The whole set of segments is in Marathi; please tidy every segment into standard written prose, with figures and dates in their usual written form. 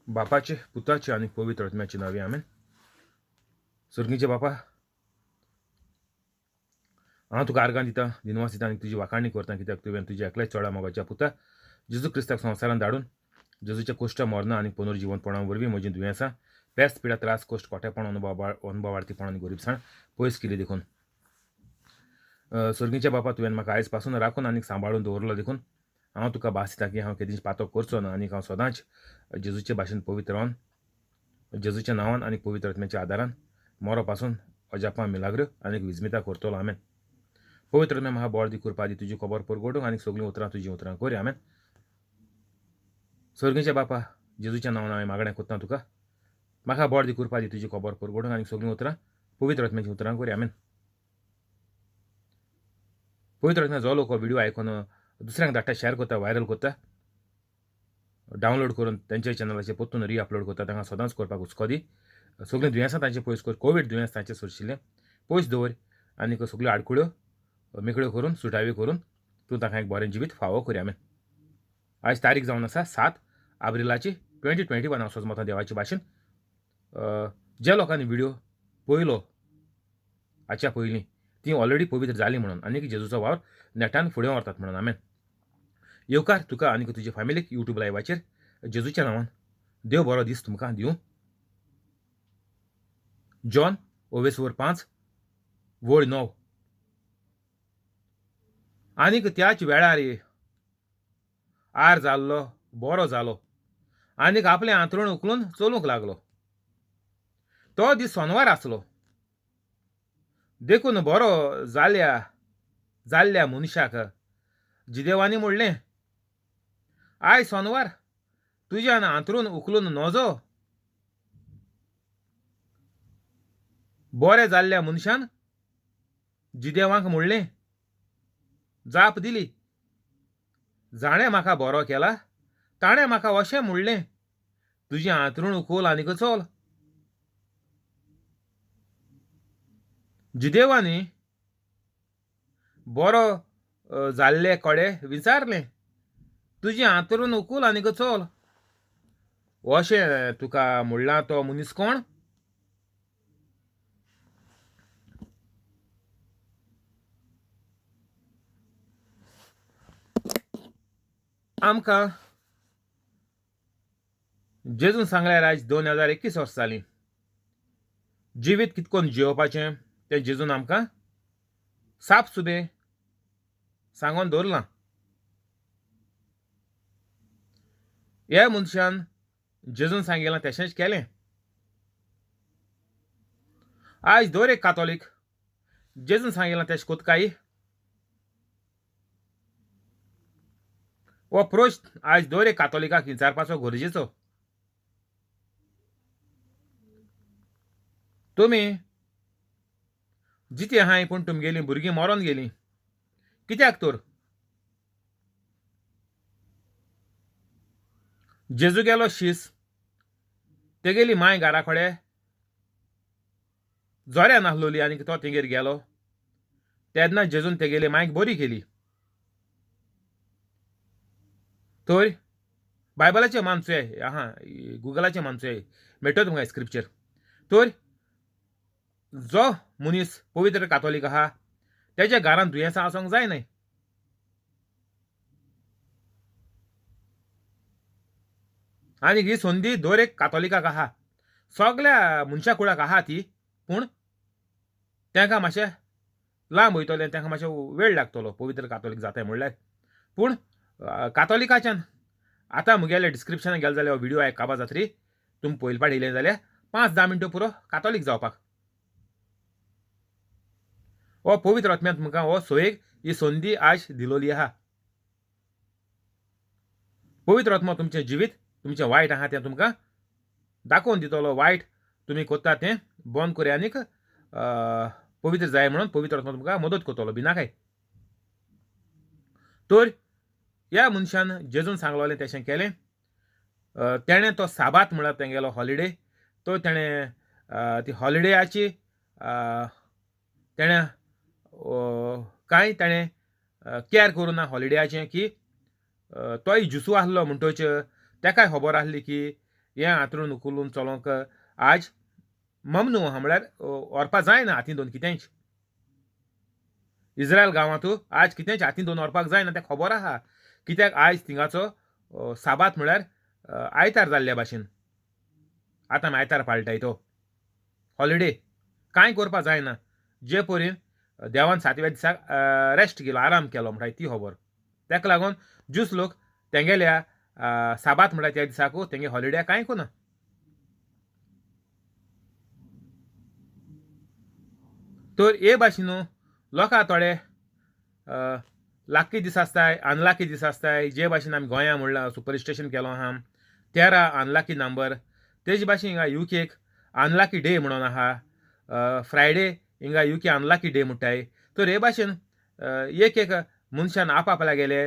बापाचे पुताचे आणि पवित्र आत्म्याचे नावे आमेन. सर्गीचे बापा, हांव तुका आर्गां दिता, दिनवास दिता आनी तुजी वाखाणणी करता, कित्याक तुवें तुज्या एकल्याच चोडा मोगाच्या पुता जेजू क्रिस्ताक संवसारांत धाडून जेजूच्या कोश्ट मरणा आनी पुनर्जीवनपणा वरवीं म्हजीं दुयेंसां, पेस्त पिडा, त्रास, कोश्ट, कोटेपण, अनुभवार्थीपण आनी गरीबसाण पयस केली देखून. सर्गीच्या बापा, तुवें म्हाका आयज पासून राखून आनी सांबाळून दवरलो देखून हांव तुका भास दिता की हांव केदींच पातो करचो ना आनी हांव सदांच जेजूचे भाशेन पवित्र रावन जेजूच्या नांवान आनी पवित्र आत्म्याच्या आदारान मोरो पासून अजापां मिलाग्र आनी विजमिता करतलो. आमेन. पवित्र आत्म्या म्हाका बळ दी, कृपा दी, तुजी खबर परगोडूंक आनी सगळीं उतरां तुजी उतरां कोरी. आमेन. सर्गीच्या बापा, जेजूच्या नांवान हांवें मागणें कोत्ता तुका, म्हाका बळ दी, कृपा दी, तुजी खबर परगोडूंक आनी सगळीं उतरां पवित्र आत्म्याची उतरां कोरी. आमेन. पवित्र आत्म्या जो लोक हो व्हिडिओ आयकून दुसऱ्यांक धाडटा, शेअर करता, व्हायरल करता, डावनलोड करून तेंच्या चॅनलाचेर परतून रिअपलोड करता, तांकां सदांच करपाक हुस्को दी. सगळीं दुयेंसां तांचे पयस कर, कोवीड दुयेंस तांचे सोडशिल्लें पयस दवर आनी सगळ्यो आडकुळ्यो मेकळ्यो करून सुटाव्यो करून तूं तांकां एक बरें जिवीत फावो कर. आमेन. आयज तारीख जावन आसा 7 एप्रिलाची 2021. हांव सोजमोता देवाचे भाशेन ज्या लोकांनी व्हिडिओ पळयलो हाच्या पयलीं ती ऑलरेडी पवित्र जाली म्हणून आनी जेजूचो वावर नेटान फुडें व्हरतात म्हणून. आमेन. येवकार तुका आनी तुजे फॅमिलीक यूट्यूब लायव्हाचेर जेजूच्या नांवान देव बरो दीस तुमकां दिवं. जॉन 5 वळ 9. आनीक त्याच वेळार आर जाल्लो बरो जालो आनीक आपलें आंतरूण उखलून चलूंक लागलो. तो दीस सोनवार आसलो. देखून बरो जाल्ल्या मनशाक जिदेवानी म्हणलें, आयज सोनवार तुज्यान आंतरूण उखलून नजो. बरें जाल्ल्या मनशान जिदेवांक म्हणलें, जाप दिली, जाणें म्हाका बरो केला ताणें म्हाका अशें म्हणलें, तुजें आंतरूण उखल आनीक चल. जिदेवानी बरो जाल्ले कडे विचारलें, तुजें आंतरूण उखल आनीक चल. अशें तुका म्हणलां तो मनीस कोण? आमकां जेजून सांगल्यार आयज 2021 वर्स जालीं. जिवीत कितकोन जियोवपाचें तें जेजून आमकां साप सुबें सांगून दवरलां. ह्या मनशान जेजून सांगिल्लें तशेंच केलें. आयज दर एक कातोलीक जेजून सांगिल्लें तशें कोत काय? हो प्रश्न आयज दर एक कातोलिकाक विचारपाचो गरजेचो. तुमी जिती आहाय पूण तुमगेलीं भुरगीं मरोन गेलीं. कित्याक तर? जेजू गेलो शीस, तेगेली माय घरा कडेन जोऱ्यान आसलोली आनी तो तेंगेर गेलो. तेन्ना जेजून तेगेली मायक बरी केली. तर बायबलाचेर मानचोय, गुगलाचेर मानचोय, मेळटो तुमकां स्क्रिप्चर. तर जो मनीस पवित्र कातोलीक आहा तेज्या घरांत दुयेंसां आसोंक जायनाय. आनी ही संदी दर एक कातोलिकाक आहा. सगळ्या मनशा कुळाक आहा ती, पूण तांकां मातशें लांब वयतलें, तांकां मातशें वेळ लागतलो पवित्र कातोलीक जाताय म्हणल्यार. पूण कातोलिकाच्यान आतां म्हगेल्या डिस्क्रिप्शनाक गेले जाल्यार हो व्हिडिओ आयकपा जातरी तुमी पयलपाट येयलें जाल्यार 5-10 मिनटो पुरो कातोलीक जावपाक. हो पवित्र आत्म्यान तुमकां हो सोयेक ही संदी आयज दिलोली आहा. पवित्र आत्मा तुमचें जिवीत, तुमचें वायट आहा तें तुमकां दाखोवन दितलो. वायट तुमी कोत्ता तें बंद कर आनीक पवित्र जाय म्हणून पवित्र आत्मा तुमकां मदत करतलो. भिनाकाय. तर ह्या मनशान जेजून सांगलोलें तशें केलें. तेणें तो साबात म्हळ्यार तेंगेलो हॉलिडे, तो तेणें ती हॉलिडेयाची तेणें कांय तेणें केअर करूं ना हॉलिडेयाचें, की तोय जुसू आसलो म्हणटच ताकाय खबर आसली की हें हातरून उखलून चलोवंक आज ममनू आहा, म्हळ्यार व्हरपा जायना हातीन दोन कितेंच. इज्रायल गांवांतू आज कितेंच हातीन दोन व्हरपाक जायना तें खबर आहा. कित्याक आयज थिंगाचो साबात म्हळ्यार आयतार जाल्ल्या भाशेन. आतां आमी आयतार पाळटाय तो हॉलिडे, कांय करपा जायना. जे परेन देवान 7व्या दिसाक रेस्ट केलो, आराम केलो म्हणटाय ती खबर. तेका लागून ज्यूस लोक तेंगेल्या साबात म्हणटा त्या दिसाकू तेंगे हॉलिडे कांय कोना. तर हे भाशेन लोकां थोडे लाकी दीस आसताय, अनलाकी दीस आसताय. जे भाशेन आमी गोंया म्हणला सुपरस्टिशन केलो आहा 13 अनलाकी नंबर. तेजे भाशेन हिंगा यूकेक अनलाकी डे म्हणून आहा. फ्रायडे हिंगा यूके अनलाकी डे म्हणटाय. तर हे भाशेन एक एक मनशान आपआपल्यागेले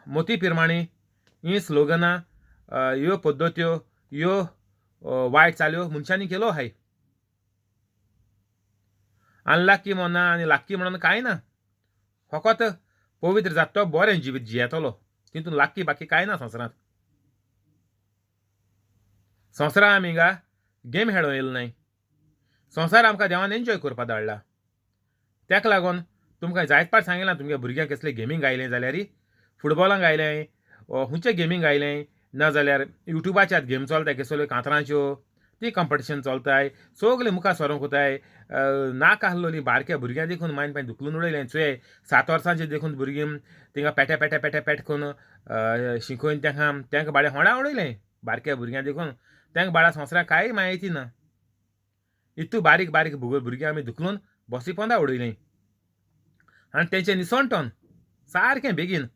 मोती प्रमाणे ही स्लोगनां, ह्यो पद्दत्यो, ह्यो वायट चाल्यो मनशांनी केलो आहाय. अनलाकी म्हणना आनी लाकी म्हणून कांय ना. फकत पवित्र जाता तो बरें जिवीत जियेतलो. तितून लाकी बाकी कांय ना संवसारांत. संवसारांत आमी हिंगा गेम खेळूंक येयलो नाय. संवसार आमकां देवान एन्जॉय करपा धाडला. तेका लागून तुमकां जायत पाट सांगिलां तुमगे भुरग्यांक कसले गेमींग गायलें जाल्यार फुटबॉलांक गायलें, खुंयचे गेमींग गायलें, नाजाल्यार युट्यूबाचेर गेम चलताय कसल्यो कांतराच्यो, ती कॉम्पिटिशन चलताय. सगळे मुखार सरोंक कोताय. नाका आसलोलीं बारक्या भुरग्यां देखून मायन पायन दुखलून उडयलें. चोय 7 वर्सांचे देखून भुरगीं तिंगा पेटे पेटे पेटे पेट करून शिकोवन तेंकां बाडे होंडा उडयलें. बारक्या भुरग्यां देखून तेंकां बाळा संवसाराक कांय म्हायती ना. इतू बारीक बारीक भुरगीं आमी दुखलून बसी पोंदा उडयलीं. आनी तेंचें निसणटोन सारकें बेगीन.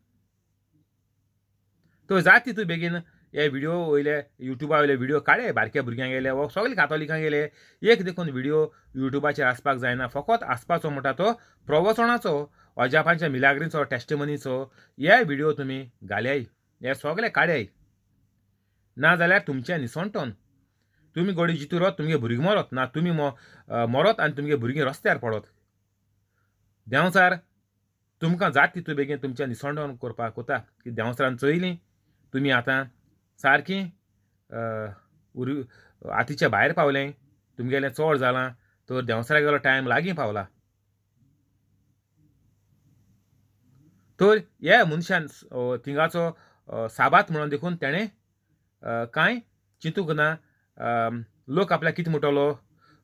तो जात तितू बेगीन हे व्हिडिओ वयले युट्यूबा वयले व्हिडिओ काडे बारक्या भुरग्यांक गेले वो सगळे कातोलिकांक गेले. एक देखून व्हिडिओ युट्यूबाचेर आसपाक जायना. फकत आसपाचो म्हणटा तो प्रवचनाचो, अजापांच्या मिलाग्रींचो, टेस्टिमनीचो हे व्हिडिओ तुमी घाल्याय. हे सगळे काडयाय. नाजाल्यार तुमचें निसणटोन तुमी गोडी जितूरत तुमगे भुरगीं मरत ना, तुमी मरत आनी तुमगे भुरगीं रस्त्यार पडत. देंवचार तुमकां जात तितू बेगीन तुमचें निसणटोन करपाक कोता की देंवचारान चयलीं तुमी आतां सारकीं हातीच्या भायर पावलें. तुमगेलें चोड जालां. तर देंवचाराक टायम लागीं पावला. तर हे मनशान थिंगाचो साबात म्हणून देखून तेणें कांय चिंतूंक ना. लोक आपल्याक कितें म्हणटलो,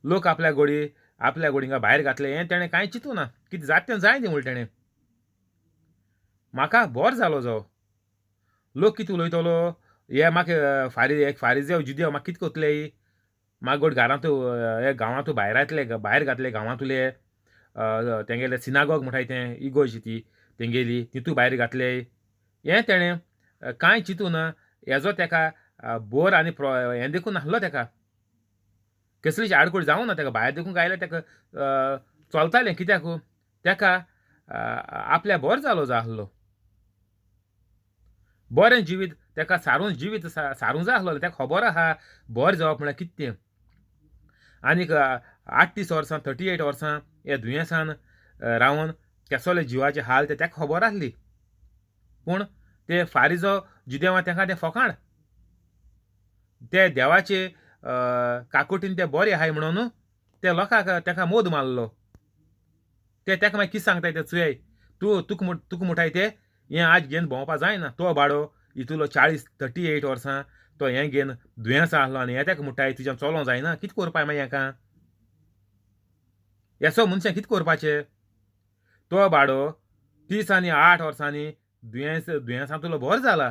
लोक आपल्या गोडींका भायर घातले हें तेणें कांय चिंतूं ना. कितें जाता तें जाय दी म्हूण तेणें. म्हाका बोर जालो जो. लोक कितें उलयतलो, हे म्हाका फारिजेव जुदेव म्हाका कितें कोतले, म्हाका गोड घरांतू हे गांवांतू भायर घातले गांवांतले. तेंगेले सिनागॉग म्हणटाय तें इगोज ती तेंगेली तितू भायर घातले. हें तेणें कांय चिंतूं ना. हेजो तेका बोर आनी हें देखून नासलो तेका. कसलीच आडखोड जावं ना तेका. भायर देखून गायल्यार तेका चलतालें. कित्याक तेका आपल्या बोर जालो जाय आसलो. बरें जिवीत तेका जिवीत सारूंक जाय आसलोलें. तेका खबर आहा बोर जावप म्हळ्यार कितें तें. आनीक 38 वर्सां 38 वर्सां हे दुयेंसान रावन केसोले जिवाचे हाल ते तेका खबर आसली. पूण ते फारिजो जुदेवां तेंकां तें फकाण. ते देवाचे काकुटीन ते बरे आहाय म्हणून ते लोकांक तेका मोद मारलो. ते तेका मागीर कितें सांगताय ते चोय तुका म्हणटाय ते हें आज घेवन भोंवपा जायना. तो बाडो हितूलो 38 वर्सां तो हें घेवन दुयेंसां आसलो आनी हें तेका म्हणटाय तुज्यान चलों जायना. कितें करपाय मागीर हेका. हेसो मनशां कितें करपाचें. तो बाडो 30 आनी 8 वर्सांनी दुयेंसांतलो बोर जाला.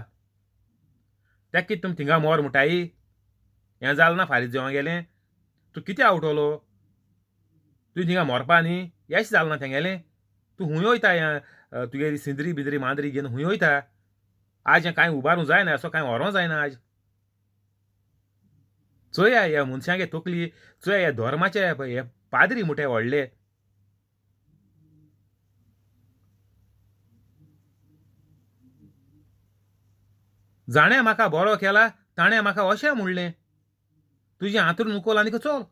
तेका कितें तुमी थिंगा मोर म्हणटाय. हें जालें ना फारीक देवां गेलें. तूं कितें आवटलो. तुवें थिंगा मोरपा न्ही. हेंच जालें ना तेंगेलें. तूं खूंय वयता तुगेली सिंदरी बिंदरी मांदरी घेवन खूंय वयता. आज हें कांय उबारूं जायना. असो कांय व्हरों जायना आज. चोया ह्या मनशांगे तकली. चोया हे धर्माचे हे पाद्री म्हणटे व्हडले. जाणें म्हाका बरो केला ताणें म्हाका अशें म्हणलें. तुजें हातून उखल आनीक चल.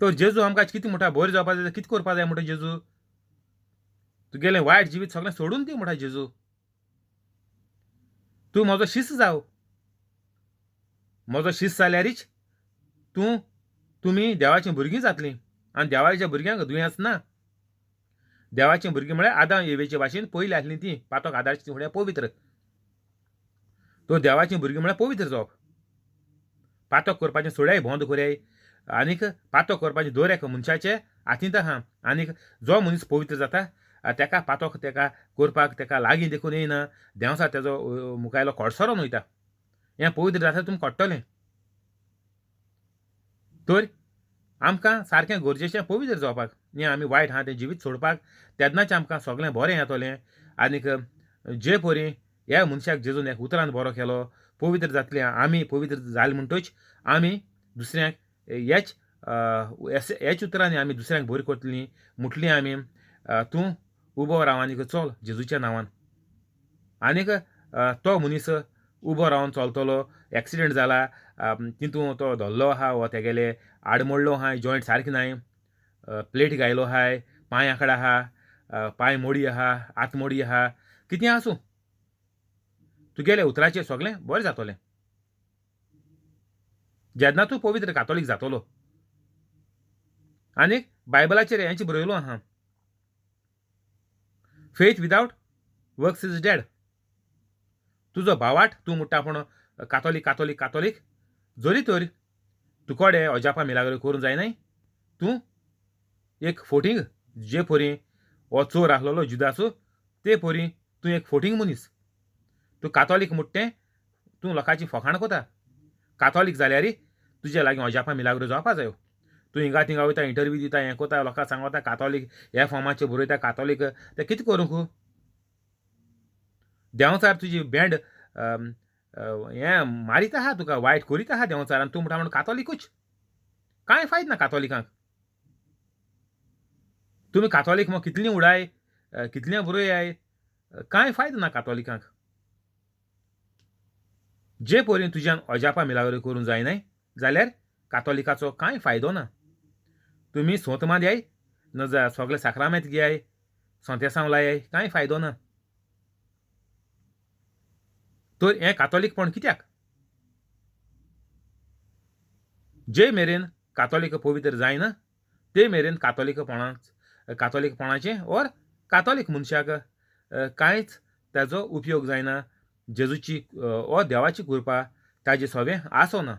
तो जेजू आमकां कितें म्हणटा बरें जावपा जाय कितें करपा जाय म्हणटा जेजू. तुगेलें वायट जिवीत सगळें सोडून दी म्हणटा जेजू. तूं म्हजो शिस्त जाव. म्हजो शिस्त जाल्यारच तुमी देवाचीं भुरगीं जातलीं. आनी देवाच्या भुरग्यांक दुयेंस ना. देवाचीं भुरगीं म्हळ्यार आदाम येवेचे भाशेन पयलीं आसलीं तीं पातोक आदारचीं म्हळ्यार पवित्र. तो देवाचीं भुरगीं म्हळ्यार पवित्र जावप. पातक करपाचें सोड्याय बंद कोराय. आनीक पातक करपाचें दर एका मनशाचे हातींत आहा. आनीक जो मनीस पवित्र जाता तेका पातक तेका करपाक तेका लागीं देखून येयना. देंवसा तेजो मुखायलो कोडसोरोन वयता. हें पवित्र जाता तुमी कोट्टोलें. तर आमकां सारकें गरजेचें पवित्र जावपाक. हें आमी वायट आहा तें जिवीत सोडपाक. तेन्नाच आमकां सगळें बरें येतोलें. आनीक जे परी ह्या मनशाक जेजून एक उतरान बरो केलो, पवित्र जातलीं. आमी पवित्र जाले म्हणटच आमी दुसऱ्यांक हेच उतरांनी आमी दुसऱ्यांक बरीं करतलीं. म्हटलीं आमी तूं उबो राव आनीक चल जेजूच्या नांवान. आनीक तो मनीस उबो रावन चलतलो. एक्सिडेंट जाला, तितून तो धरलो आहा वो तेगेले आडमोडलो आहाय, जॉयंट सारके नाय, प्लेट घायलो आहाय, पांय आंकड आहा, पांय मोडी आहा, हात मोडी आहा, कितें आसूं तुगेले उतराचेर सगळें बरें जातोलें. जेन्ना तूं पवित्र कातोलीक जातलो. आनीक बायबलाचेर हेंच बरयलो आहा, faith without works is dead. तुजो भावाट तूं म्हणटा पूण कातोलीक जरी तर तुकोडे अजापा मिलाग्रो करूं जायनाय. तूं एक फोटींग जे परी हो चोर आसलोलो जुदास ते परी तूं एक फोटींग मनीस. तूं कातोलीक म्हणटा तें तूं लोकांची फकाण कोता. कातोलीक जाल्यार तुजे लागीं अजापा मिलाग्रो जावपा जायो. तूं हिंगा थिंगा वयता, इंटरव्यू दिता, हें कोता, लोकांक सांगता कातोलीक ह्या फॉर्माचेर बरयता कातोलीक. तें कितें करूंक? देंवचार तुजी बँड हें मारीत आहा तुका, वायट करीत आहा देंवचार. आनी तूं म्हणटा म्हण कातोलीकूच. कांय फायद ना कातोलिकांक. तुमी कातोलीक मग कितलीं उडाय, कितलें बरयाय, कांय फायद ना कातोलिकांक. जे परी तुज्यान अजापा मिलाग्रो करूं जायनाय जाल्यार कातोलिकाचो कांय फायदो ना. तुमी सोंत मारयाय न सगळे साक्रामेंत घेयाय, सोंतेसांव लायाय, कांय फायदो ना. तर हें कातोलीकपण कित्याक? जे मेरेन कातोलीक पवित्र जायना ते मेरेन कातोलीकपणाचें ओर कातोलीक मनशाक कांयच ताजो उपयोग जायना. जेजूची ओ देवाची कृपा ताजे सोबें आसोना.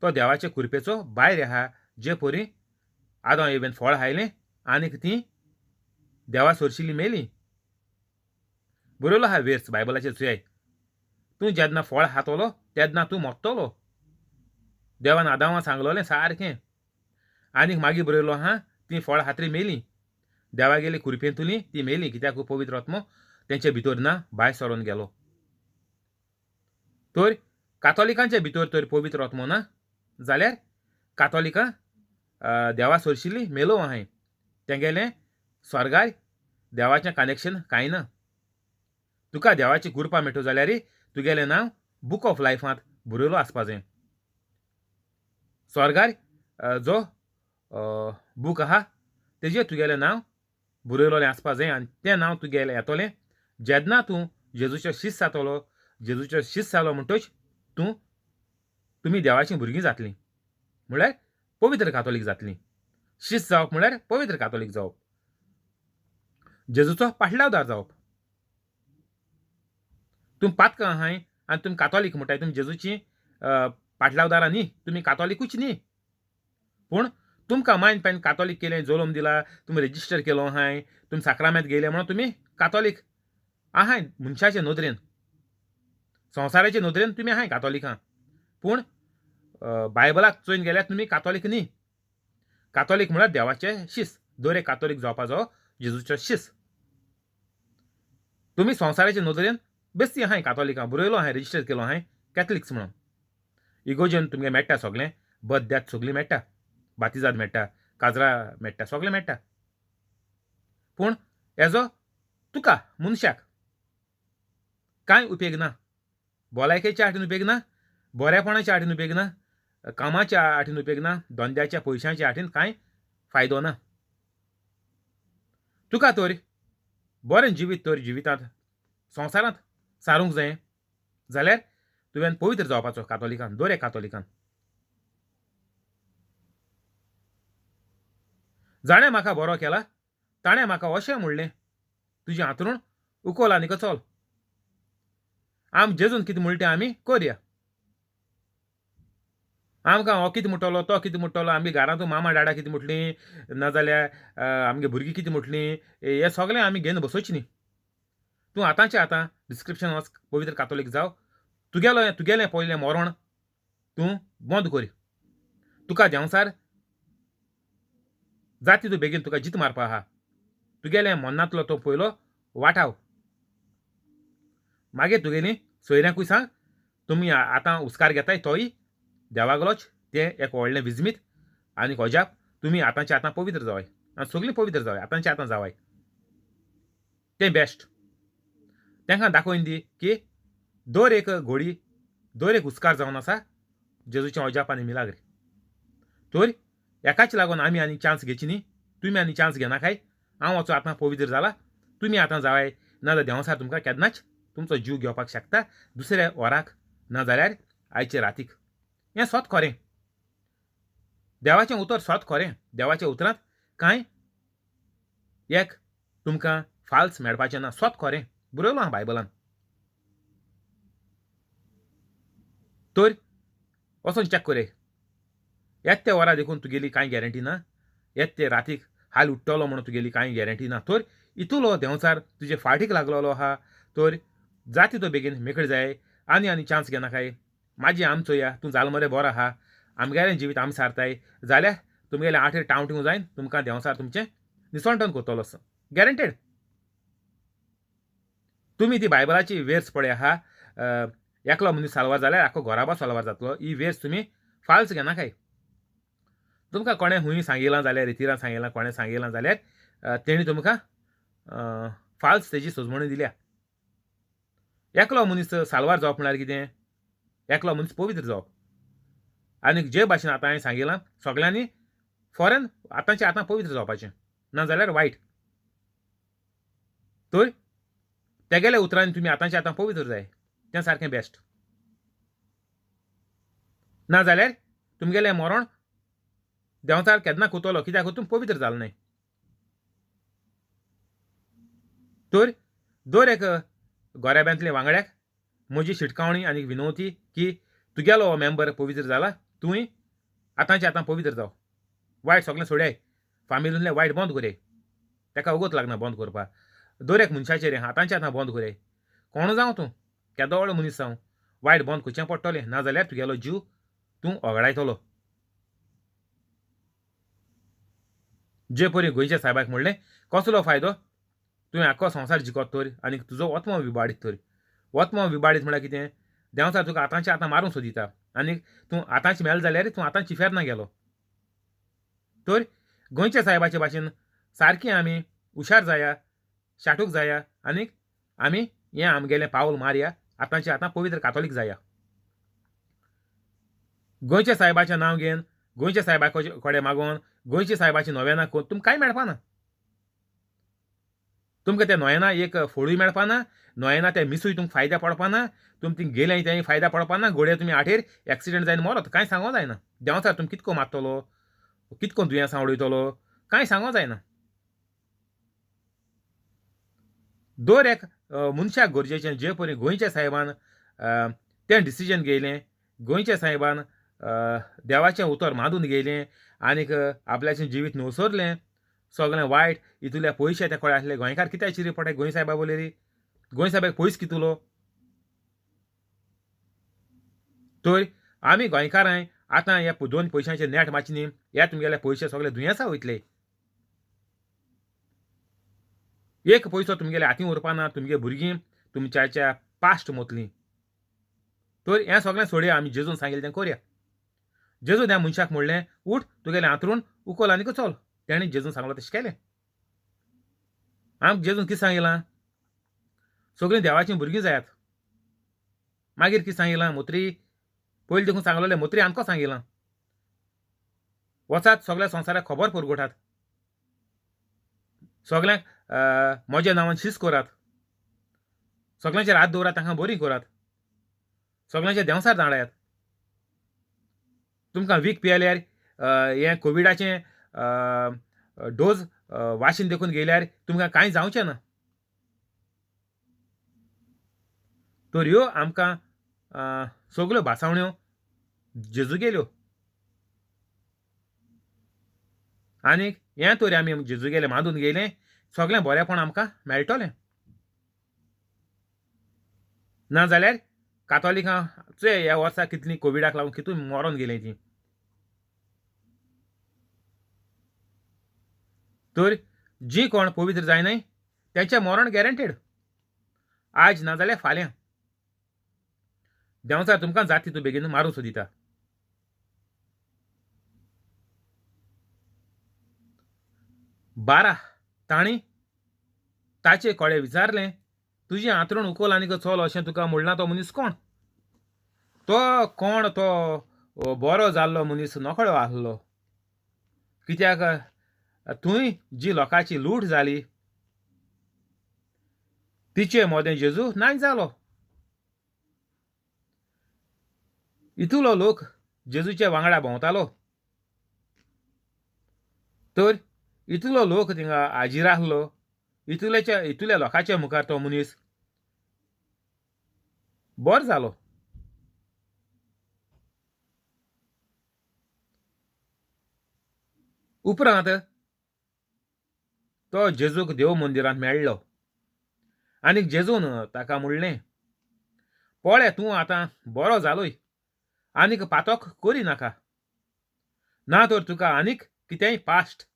तो देवाचे कृपेचो भायर आहा. जे परी आदाम येवेन फळ खायलें आनीक तीं देवा सोरशिल्लीं मेलीं. बरयलो आहा वेर्स बायबलाचेर चोयाय. तूं जेन्ना फळ खातलो तेन्ना तूं मरतलो. देवान आदामाक सांगलोलें सारकें. आनीक मागीर बरयलो आहा तीं फळ खातरी मेलीं. देवागेले कृपेंतुलीं तीं मेलीं. कित्याक पवित्र आत्मो तेंचे भितर ना, भायर सरोन गेलो. तर कातोलिकांचे भितर तर पवित्र आत्मो ना जाल्यार कातोलिकां देवा सोरशिल्लीं मेलो आहाय. तेंगेलें स्वर्गार देवाचें कनेक्शन कांय ना. तुका देवाची कृपा मेळटो जाल्यार तुगेलें नांव बूक ऑफ लायफांत बरयलो आसपा जाय. स्वर्गार जो बूक आहा तेजेर तुगेलें नांव बरयलोलें आसपा जाय. आनी तें नांव तुगेलें येतोलें जेन्ना तूं जेजूचो शिश्य जातलो. जेजूचो शिश्य जालो म्हणटच तुमी देवाचीं भुरगीं जातलीं. म्हळ्यार पवित्र कातोलीक जातलीं. शिश्य जावप म्हळ्यार पवित्र कातोलीक जावप. जेजूचो पाटलावदार जावप. तुमी पातकां आहाय आनी तुमी कातोलीक म्हणटाय. तुमी जेजूची पाटलावदारां न्ही, तुमी कातोलीकूच न्ही. पूण तुमकां मायन पेन कातोलीक केलें, जोलोम दिला, तुमी रेजिस्टर केलो आहाय, तुमी साक्रामेंत घेयले म्हणून तुमी कातोलीक आहाय मनशाचे नदरेन. संवसाराचे नदरेन तुमी आहाय कातोलिकां. पूण बायबलाक चोयन गेल्यार तुमी कातोलीक न्ही. कातोलीक म्हळ्यार देवाचें शिश्य. दर एक कातोलीक जावपा जायो जेजूचो शिश्य. तुमी संवसाराचे नदरेन बेश्टी आहाय कातोलिकां. बरयलो आहाय, रेजिस्टर केलो आहाय कॅथलिक्स म्हणून. इगोजेन तुमगे मेळटा सगळें. बद्द्यात सगळीं मेळटा. बातिजाद मेळटा, काजरां मेळटा, सगळें मेळटा. पूण हेजो तुका मनशाक कांय उपेग ना. भलायकेच्या हातीन उपेग ना, बरेपणाच्या हातीन उपेग ना, कामाच्या हातीन उपेग ना, धंद्याच्या पयशांच्या हातीन कांय फायदो ना. तुका तर बरें जिवीत तर जिवितांत संवसारांत सारूंक जाय. जाल्यार तुवें पवित्र जावपाचो कातोलिकान, दर एक कातोलिकान. जाणें म्हाका बरो केला, ताणें म्हाका अशें म्हणलें, तुजे हातरून उखल आनीक चल. जेजून कितें म्हणटा तें आमी करया. आमकां हो कितें म्हणटलो, तो कितें म्हणटलो, आमगे घरांतू मामा डाडा कितें म्हणटलीं, नाजाल्यार आमगे भुरगीं कितें म्हणटलीं, हें सगळें आमी घेवन बसोवचीं न्ही. तूं आतांच्या आतां डिस्क्रिप्शन वच, पवित्र कातोलीक जाव. तुगेलें पयलें मरण तूं बंद कर. तुका देंवसार जाता तितू बेगीन तुका जीत मारपा आहा. तुगेलें मरणांतलो तो पयलो वाटाव. मागीर तुगेलीं सोयऱ्यांकूय सांग, तुमी आतां हुस्कार घेताय तोय देवागलोच तें एक व्हडलें विजमीत आनी अजाप. तुमी आतांच्या आतां पवित्र जावाय आनी सगळीं पवित्र जावाय, आतांच्या आतां जावाय. तें बेस्ट. तांकां दाखोवन दी की दर एक घोडी, दर एक हुस्कार जावन आसा जेजूचें अजाप आनी मिलाग्र. तर एकाच लागून आमी आनी चान्स घेवची न्ही. तुमी आनी चान्स घेनाकाय. हांव वचूं आतां पवित्र जाला, तुमी आतां जावाय. नाजाल्यार देंवसार तुमकां केन्नाच तुमचो जीव घेवपाक शकता, दुसऱ्या वराक नाजाल्यार आयचे रातीक. हें स्वत खरें. देवाचें उतर स्वत खरें. देवाच्या उतरांत कांय एक तुमकां फाल्स मेळपाचें ना. स्वत खरें बरयलो आहा बायबलान. तर वचून चॅक कर. येत ते वरा देखून तुगेली कांय गॅरंटी ना. येत ते रातीक हाल उठ्ठलो म्हणून तुगेली कांय गॅरंटी ना. तर इतलो देंवचार तुजे फाटीक लागलेलो आहा. तर जाता तितलो बेगीन मेकळी जाय. आनी चान्स घेनाकाय. म्हाजी आम चोया, तूं जाल मरे बरो आहा, आमगेलें जिवीत आमी सारताय जाल्यार तुमगेलें आटेर टावटिंग जायन तुमकां देंवसार तुमचें निसवणपण करतलो आसा. गॅरंटेड. तुमी ती बायबलाची वेर्स पळय आहा, एकलो मनीस साल्वार जाल्यार आख्खो घोराबा साल्वार जातलो. ही वेर्स तुमी फाल्स घेनाकाय. तुमकां कोणें खूंय सांगिलां जाल्यार, रितीरां सांगिलां, कोणें सांगिलां जाल्यार तेणी तुमकां फाल्स तेजी सोजमणी दिल्या. एकलो मनीस साल्वार जावप म्हळ्यार कितें? एकलो मनीस पवित्र जावप. आनी जे भाशेन आतां हांवें सांगिलां, सगळ्यांनी फॉरेन आतांच्या आतां पवित्र जावपाचें, नाजाल्यार वायट. तर तेगेल्या उतरांनी तुमी आतांच्या आतां पवित्र जाय. तें सारकें बेस्ट. नाजाल्यार तुमगेलें मरण देंवचार केन्ना कोतलो, कित्याक तुमी पवित्र जाल न्हय. तर दर एक गोऱ्याब्यांतल्या वांगड्याक म्हजी शिटकावणी आनी विनवती की तुगेलो हो मेंबर पवित्र जाला, तुंय आतांच्या आतां पवित्र जाव. वायट सगळें सोड्याय. फामिलींतलें वायट बंद करय. ताका वगत लागना बंद करपाक. दर एक मनशाचेर आतांच्या आतां बंद करय. कोण जावं तूं, केदो मनीस जावं, वायट बंद करचें पडटलें, नाजाल्यार तुगेलो जीव तूं ओगडायतलो. जे परी गोंयच्या साहेबाक म्हणलें, कसलो फायदो तुवें आख्खो संवसार जिखत तर आनी तुजो वतमो विबाडीत तर. वतमो विबाडीत म्हळ्यार कितें? देंवचार तुका आतांच्या आतां मारूंक सोदिता आनी तूं आतांच मेल जाल्यार तूं आतांची फेरना गेलो. तर गोंयच्या साहेबाचे भाशेन सारकीं आमी हुशार जाया, शाटूक जाया आनीक आमी हें आमगेलें पावल मारया. आतांच्या आतां पवित्र कातोलीक जाया. गोंयच्या साहेबाचें नांव घेवन, गोंयच्या साहेबा कडेन मागोवन, गोंयच्या साहेबाची नोवेनां कोन्न तुमकां कांय मेळपाना. तुमकां त्या नोयेना एक फोडूय मेळपाना. नोयेना ते मिसूय तुमकां फायद्या पडपाना. तुमी थिंग गेलें तेंय फायद्या पडपाना. घोड्या तुमी आटेर एक्सिडेंट जायन मरत, कांय सांगो जायना. देंवचार तुमी कितको मारतलो, कितको दुयेंसां उडयतलो, कांय सांगो जायना. दर एक मनशाक गरजेचें जे परी गोंयच्या साहेबान तें डिसिजन घेयलें, गोंयच्या साहेबान देवाचें उतर मांडून घेयलें आनीक आपल्याचें जिवीत न्हवसरलें. सगळें वायट इतुले पयशे ते कळे आसले. गोंयकार कित्याक चिरी पडटाय गोंय साहेबा वयलेरी? गोंय साहेबाक पयस कितलो? तर आमी गोंयकारांय आतां हे 2 पयशांचेर नेट मारची न्ही. हे तुमगेले पयशे सगळे दुयेंसां वयतले. एक पयसो तुमगेल्या हातीन उरपाना. तुमगे भुरगीं तुमच्याच्या पास्ट मोतलीं. तर हें सगळें सोडया. आमी जेजून सांगिल्लें तें करया. जेजून ह्या मनशाक म्हणलें, उठ तुगेलें हातरून उखल आनीक चल. तेणी जेजून सांगलो तशें केलें. आमकां जेजून कितें सांगिलां? सगळीं देवाचीं भुरगीं जायात. मागीर कितें सांगिलां? मोत्री पयलीं देखून सांगलोलें, मोत्री आमकां सांगिलां, वचात सगळ्या संवसाराक खबर परगटात. सगळ्यांक म्हज्या नांवान शीस करात. सगळ्यांचेर हात दवरात, तांकां बरीं करात. सगळ्यांचे देंवसार धाडायात. तुमकां वीख पियेल्यार हे कोविडाचे डोस वाशीन देखून गेल्यार तुमकां कांय जावचें ना. तर ह्यो आमकां सगल्यो भासावण्यो जेजू गेल्यो. आनीक हें तरी आमी जेजू गेले मानून गेले सगळें बरेंपण आमकां मेळटलें. नाजाल्यार कातोलिकांचे ह्या वर्सा कितलीं कोविडाक लागून कितू मरोन गेलीं तीं. तर जीं कोण पवित्र जायनाय तेंचें मरण गॅरंटेड. आज नाजाल्यार फाल्यां देंवचार तुमकां जाता तितू बेगीन मारूं सोदिता. बारा तांणी ताचे कोडे विचारलें, तुजें आंतरूण उखल आनीक चल अशें तुका म्हणला तो मनीस कोण? तो कोण तो बरो जाल्लो मनीस नकळो आसलो. कित्याक थंय जी लोकांची लूट जाली तिचे मोदें जेजू नाय जालो. इतलो लोक जेजूचे वांगडा भोंवतालो. तर इतलो लोक थिंगा हाजीर आसलो. इतल्या लोकांच्या मुखार तो मनीस बरो जालो. उपरांत तो जेजूक देव मंदिरांत मेळ्ळो आनीक जेजून ताका म्हणलें, पळय तूं आतां बरो जालोय आनीक पातोक करी नाका, ना तर तुका आनीक कितेंय पाश्ट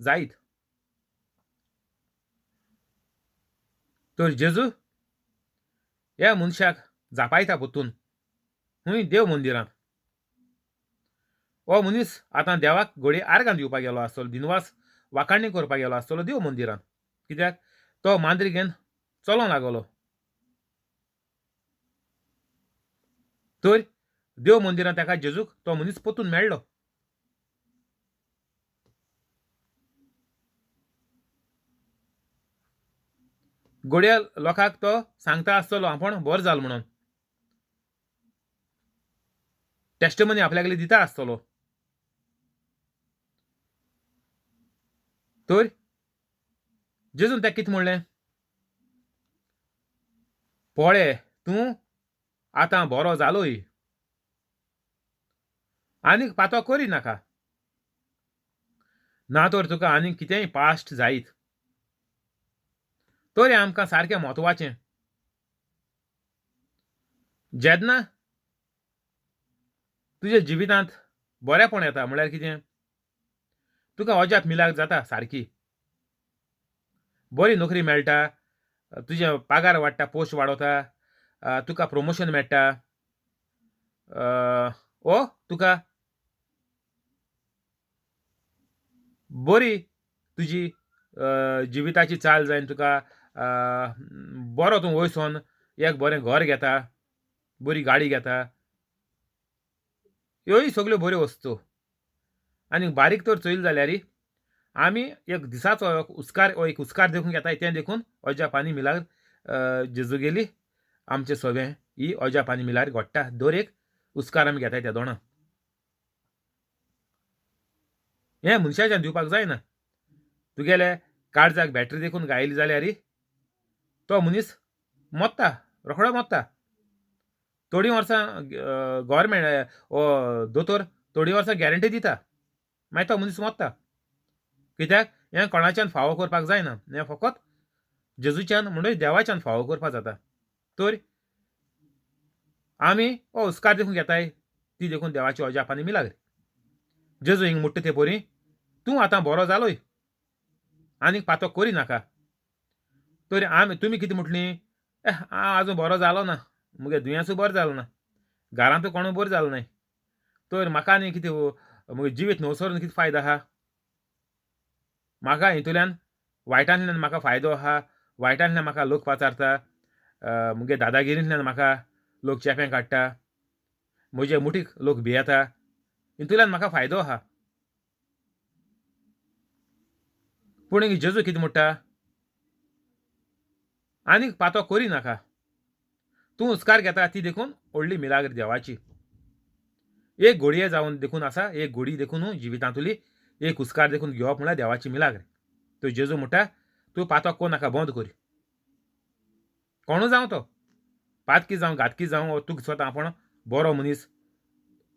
जायत. तर जेजू ह्या मनशाक जापायता पोत्तून खंय देव मंदिरांत. हो मनीस आतां देवाक घोडी आर्गां दिवपाक गेलो आसतलो, दिनवास वाखाणणी करपाक गेलो आसतलो देव मंदिरांत. कित्याक तो मांद्री घेवन चलोंक लागलो. तर देव मंदिरांत ताका जेजूक तो मनीस पोत्तून मेळ्ळो. घोड्या लोकांक तो सांगता आसतलो आपण बरो जालो म्हणून. टेस्टमनी आपल्यागेली दिता आसतलो. तर जेजून ताका कितें म्हणलें, पळय तूं आतां बरो जालोय आनीक पातो करी नाका, ना तर तुका आनीक कितेंय पाश्ट जायत. तर हें आमकां सारकें म्हत्वाचें. जेन्ना तुज्या जिवितांत बरेंपण येता म्हळ्यार कितें, तुका अजाप मिलाक जाता सारकी. बरी नोकरी मेळटा, तुजे पागार वाडटा, पोस्ट वाडोता, तुका प्रमोशन मेळटा, वो तुका बरी तुजी जिविताची चाल जायन तुका बरो तूं वयसोन एक बरें घर घेता, बरी गाडी घेता. ह्योय सगल्यो बऱ्यो वस्तू. आनीक बारीक तर चोयली जाल्यार आमी एक दिसाचो एक उस्कार देखून घेताय तें देखून अजापानी मिलार जेजूगेली आमचें सगळें ही अजापानी मिलार घडटा. दर एक उस्कार आमी घेताय त्या दोणां. हें मनशाच्यान दिवपाक जायना. तुगेले काळजाक बॅटरी देखून घायली जाल्यार तो मनीस मोत्ता, रोखडो मोत्ता. थोडीं वर्सां गव्हर्मेंट दोतोर थोडीं वर्सां गॅरंटी दिता, मागीर तो मनीस मोत्ता. कित्याक हें कोणाच्यान फावो करपाक जायना. हें फकत जेजूच्यान म्हणून देवाच्यान फावो करपाक जाता. तर आमी हो उस्कार देखून घेताय ती देखून देवाची अजापानी मिलाग्र. जेजू हिंग म्हणटा ते परी, तूं आतां बरो जालोय आनीक पातो करी नाका. तर तुमी कितें म्हटलीं, हांव आजून बरो जालो ना, मुगे दुयेंसूय बरो जालो ना, घरांतूय कोणूय बरो जालो नाय, तर म्हाका आनी कितें मुगे जिवीत न्हवसोरून कितें फायदो आहा. म्हाका हितूंतल्यान वायटांतल्यान म्हाका फायदो आहा, वायटांतल्यान म्हाका लोक पाचारता, मुगे दादागिरींतल्यान म्हाका लोक चेंपें काडटा, म्हजे मुठीक लोक भियेता, हितूंतल्यान म्हाका फायदो आहा. पूण जेजू कितें म्हणटा, आनीक पातो करी नाका, तूं उस्कार घेता ती देखून व्हडली मिलाग्र देवाची. एक घोडये जावन देखून आसा, एक घोडी देखून जिवितांतली एक उस्कार देखून घेवप म्हळ्यार देवाची मिलाग्र. तो जेजू म्हणटा तूं पातक कोण नाका बंद कर. कोणू जावं तो, पातकी जावं घातकी जावं वा तूं स्वता आपण बरो मनीस,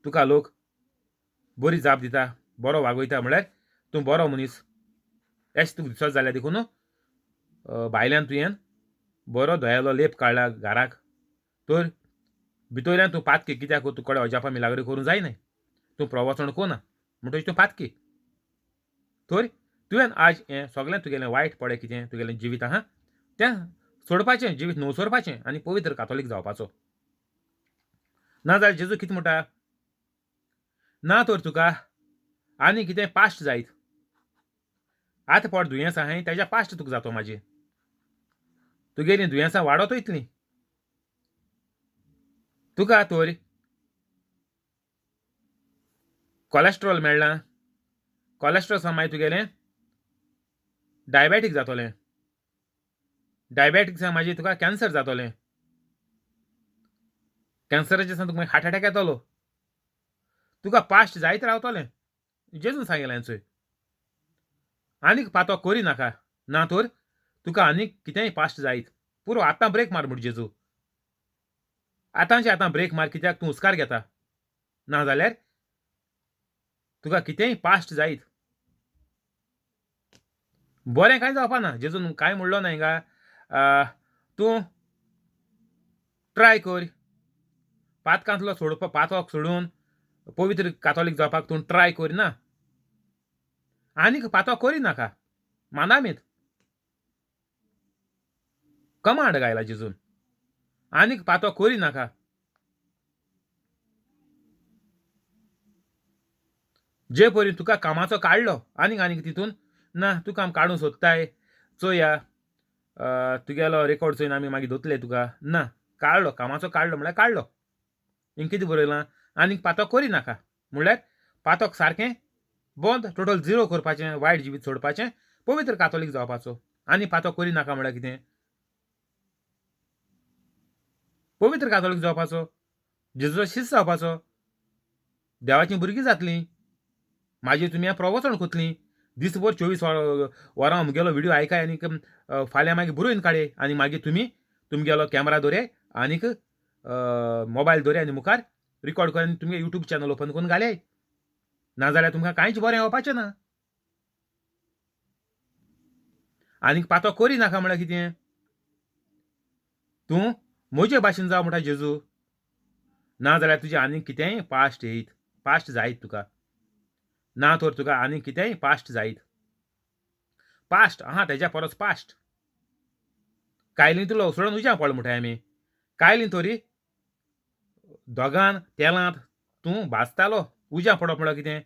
तुका लोक बरी जाप दिता, बरो वागयता म्हळ्यार तूं बरो मनीस अशें तुका दिसत जाल्यार देखून भायल्यान तुवें बरो दयालो लेप काडला घराक, तर भितरल्यान तूं पातकी कित्याक तूं कोडे अजापा मिलाग्री करूं जायनाय. तूं प्रवचन कोना म्हणटकीर तूं पातकी. तर तुवें आज हें सगळें तुगेलें वायट पळय कितें तुगेलें जिवीत आहा तें सोडपाचें, जिवीत न्हवसोरपाचें आनी पवित्र कातोलीक जावपाचो. नाजाल्यार जेजू कितें म्हणटा, ना तर तुका आनी कितें पास्ट जायत. आतां पोट दुयेंस आहाय तेज्या पास्ट तुका जातो म्हाजी. तुगेलीं दुयेंसां वाडत वयतलीं. तुका तर कोलेस्ट्रॉल मेळ्ळां, कोलेस्ट्रॉल मागीर तुगेलें डायबेटीक जातोलें. डायबेटीक्सा मागीर तुका कॅन्सर जातोलें. कॅन्सराच्या दिसांनी तुका मागीर हार्ट अटॅक येतलो. तुका पास्ट जायत रावतलें. जेजून सांगलें चोय. आनीक पातक करी नाका, ना तर तुका आनीक कितेंय पास्ट जायत. पुरो आतां ब्रेक मार म्हूण जेजू. आतांचे आतां ब्रेक मार कित्याक तूं उस्कार घेता. नाजाल्यार तुका कितेंय पास्ट जायत. बरें कांय जावपा ना. जेजून कांय म्हणलो ना हिंगा तूं ट्राय कर. पातकांतलो पातक सोडून पवित्र कातोलीक जावपाक तूं ट्राय करिना. आनीक पातक करी नाका. मानामीत. कमांड गायला जेजून. आनीक पातक करी नाका. जे परी तुका कामाचो काडलो आनीक तितून ना तूं काम काडूं सोदताय चोया तुगेलो रेकॉर्ड चोयन आमी मागीर दोतले तुका. ना काडलो कामाचो काडलो म्हळ्यार काडलो. हिंग कितें बरयलां आनीक पातक करी नाका म्हळ्यार पातक सारकें बंद टोटल झिरो करपाचें, वायट जिवीत सोडपाचें, पवित्र कातोलीक जावपाचो. आनी पातक करी नाका म्हळ्यार कितें, पवित्र कातोलीक जावपाचो, जेजूचो शिश्य जावपाचो, देवाचीं भुरगीं जातलीं. मागीर तुमी हें प्रवचन कोतलीं. दिसभर 24 वरां मुगेलो व्हिडिओ आयकाय आनीक फाल्यां मागीर बरोवन काडय आनी मागीर तुमी तुमगेलो कॅमेरा दवराय आनीक मोबायल दवराय आनी मुखार रिकॉर्ड कर आनी तुमगे यूट्यूब चॅनल ओपन करून घाल्याय. नाजाल्यार तुमकां कांयच बरें येवपाचें ना. आनीक पातक करी नाका म्हळ्यार कितें, तूं म्हजे भाशेन जाव म्हणटा जेजू. नाजाल्यार तुजें आनीक कितेंय पास्ट येयत, पास्ट जायत तुका. ना तर तुका आनीक कितेंय पास्ट जायत. पास्ट आहा तेज्या परस पास्ट. कायलीं तुला उसळून उज्या पडला म्हणटाय आमी. कायलीं तरी दोगान तेलांत तूं भाजतालो. उज्या पडप म्हळ्यार कितें,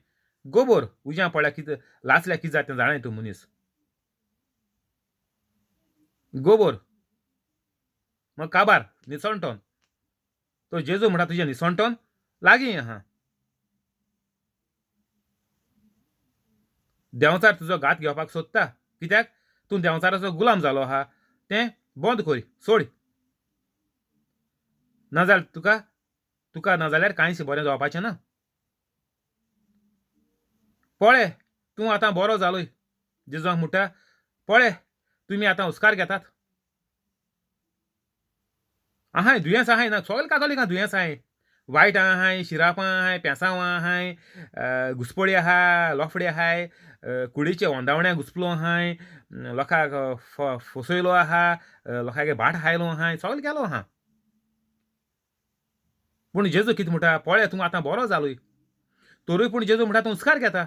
गोबोर उज्या पडल्यार कितें लासल्यार कितें जाता तें जाणाय तूं मनीस. गोबोर मग काबार निसणटोन. तो जेजू म्हणटा तुजें निसणटोन लागीं आहा. देंवचार तुजो घात घेवपाक सोदता कित्याक तूं देंवचाराचो गुलाम जालो आहा. तें बंद कर, सोड. नाजाल्यार तुका नाजाल्यार कांयच बरें जावपाचें ना. पळय तूं आतां बरो जालोय. जेजूक म्हणटा पळय तुमी आतां उस्कार घेतात. आहाय दुयेंस आहाय ना सगळे कातोलीक दुयेंस आहाय. वायट आहाय, शिरापां आहाय, पेंसांवां आहाय, घुसपळी आहा, लोफडे आहाय, कुडीचे वोंदावण्या घुसपलो आहाय, लोकांक फसयलो आहा, लोकांगे भाट हायलो आहाय, सगळें केलो आहा. पूण जेजू कितें म्हणटा पळय तूं आतां बरो जालोय. तरूय पूण जेजू म्हणटा तूं उस्कार घेता.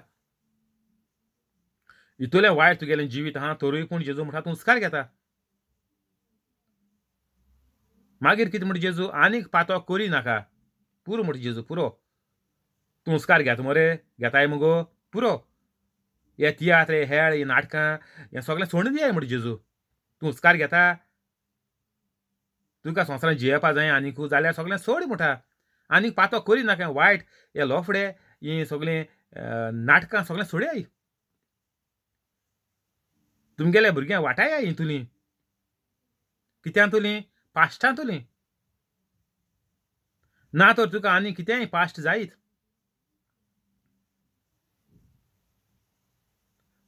इतुलें वायट तुगेलें जिवीत आहा तरूय पूण जेजू म्हणटा तूं उस्कार घेता. मागीर कितें म्हणटा जेजू आनीक पातक करी नाका. पुरो म्हणटा जेजू पुरो. तूं उस्कार घेता मरे, घेताय मुगो पुरो. हे तियात्र, हे हेळ, ही नाटकां हें सगळें सोडून दियाय म्हणटा जेजू. तूं उस्कार घेता. तुका संवसारांत जियेवपा जाय आनीकू जाल्यार सगळें सोड म्हणटा. आनीक पातक करी नाका. वायट हे लोफडे ही सगळीं नाटकां सगळें सोडयाय. तुमगेल्या भुरग्यांक वाटाया हितुलीं. कित्यान तुलीं पास्टां तुलीं. ना तर तुका आनी कितेंय पास्ट जायत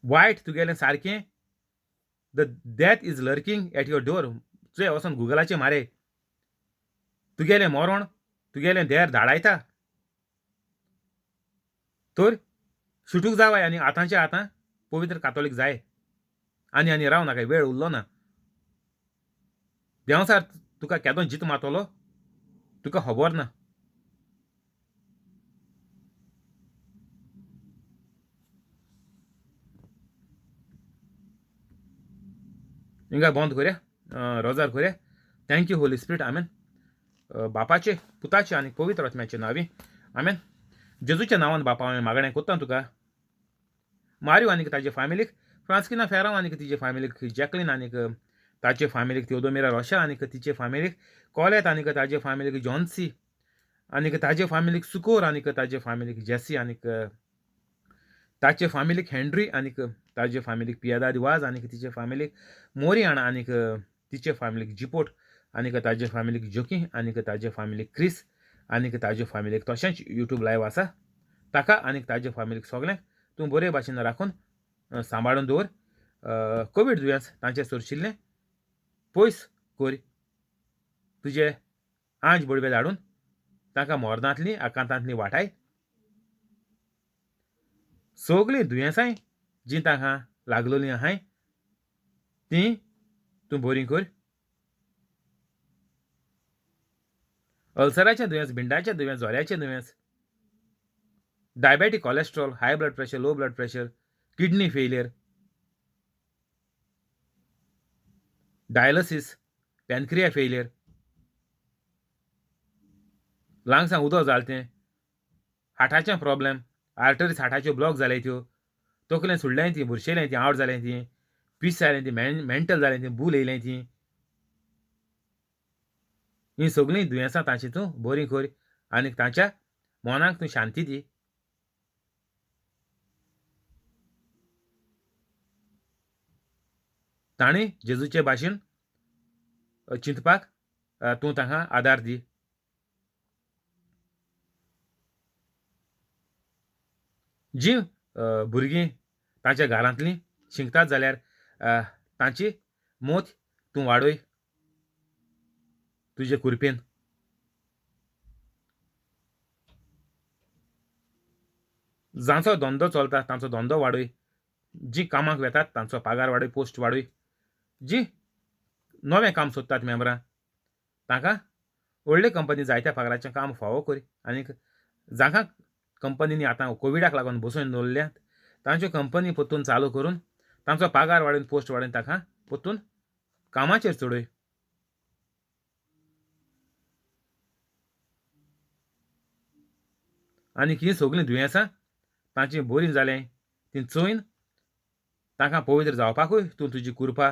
वायट तुगेलें सारकें the death is lurking at your door तुवें वचोन गुगलाचेर मारे तुगेलें मरण तुगेलें देर धाडायता तर सुटूक जावय आनी आतांच्या आतां पवित्र कातोलीक जाय आनी राव नाका वेळ उरलो ना देंवसार तुका केदो जीत मातलो तुका खबर ना हिंगा बंद करुया रोजार करुया थँक्यू होली स्पिरीट आमेन बापाचे पुताचे आनी पवित्र आत्म्याचे नांवी आमेन जेजूच्या नांवान बापा हांवें मागणें कोत्ता तुका मारियो आनीक ताजे फॅमिलीक फ्रांस्किना फेरांव आनीक तिजे फॅमिलीक जॅकलीन आनीक ताचे फॅमिलीक थिओदोमिरा रोशा आनीक तिचे फॅमिलीक कॉलेत आनीक ताजे फॅमिलीक जॉन्सी आनीक ताजे फॅमिलीक सुकोर आनीक ताजे फॅमिलीक जेसी आनीक ताचे फॅमिलीक हेनरी आनीक ताजे फॅमिलीक पियादा दिवाज आनीक तिचे फॅमिलीक मोरियाणा आनीक तिचे फॅमिलीक जिपोट आनीक ताजे फॅमिलीक जोकी आनीक ताजे फॅमिलीक क्रिस आनीक ताजे फॅमिलीक तशेंच यूट्यूब लायव्ह आसा ताका आनीक ताजे फॅमिलीक सगळ्यांक तूं बरे भाशेन राखून सांबाळून दवर कोवीड दुयेंस तांचे सोरशिल्लें पयस कर तुजे आंज बडवे धाडून तांकां मोर्दांतली आकांतांतली वाटाय सगळीं दुयेंसांय जीं तांकां लागलेलीं आहाय तीं तूं बरीं कर अल्सराचें दुयेंस भिंडाचें दुयेंस जोऱ्याचें दुयेंस diabetic cholesterol high blood pressure low blood pressure kidney failure dialysis pancreas failure लांगसां उदक जालें हार्टाचें प्रॉब्लेम आर्टरीज हार्टाच्यो ब्लॉक जाले त्यो तकलें सुडलें ती बुरशेलें ती आवट जालें ती पीस जालें ती मेंटल जालें ती भूल येयलें ती हीं सगळीं दुयेंसां तांची तूं बरीं कर आनीक तांच्या मनाक तूं शांती दी तांणी जेजूचे भाशेन चिंतपाक तूं तांकां आदार दी जीं भुरगीं तांच्या घरांतलीं शिंकतात जाल्यार तांची मोत तूं वाडय तुजे कुरपेन जांचो धंदो चलता तांचो धंदो वाडय जीं कामाक वेतात तांचो पागार वाडय पोस्ट वाडय जीं नवें काम सोदतात मेंबरां तांकां व्हडले कंपनी जायत्या पगाराचें काम फावो कर आनीक जांकां कंपनींनी आतां कोविडाक लागून बसोवन दवरल्यात तांच्यो कंपनी परतून चालू करून तांचो पागार वाडोवन पोस्ट वाडोवन तांकां परतून कामाचेर चडय आनीक हीं सगळीं दुयेंसां तांची बरीं जालें तीं चोयन तांकां पवित्र जावपाकूय तूं तुजी कृपा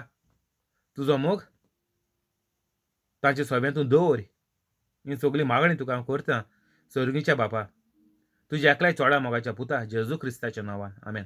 तुजो मोग तांचे सोबें तूं दवर हीं सगळीं मागणी तुका हांव करतां सर्गीच्या बापा तुज्या एकल्याय चोडा मोगाच्या पुता जेजू क्रिस्ताच्या नांवान आमेन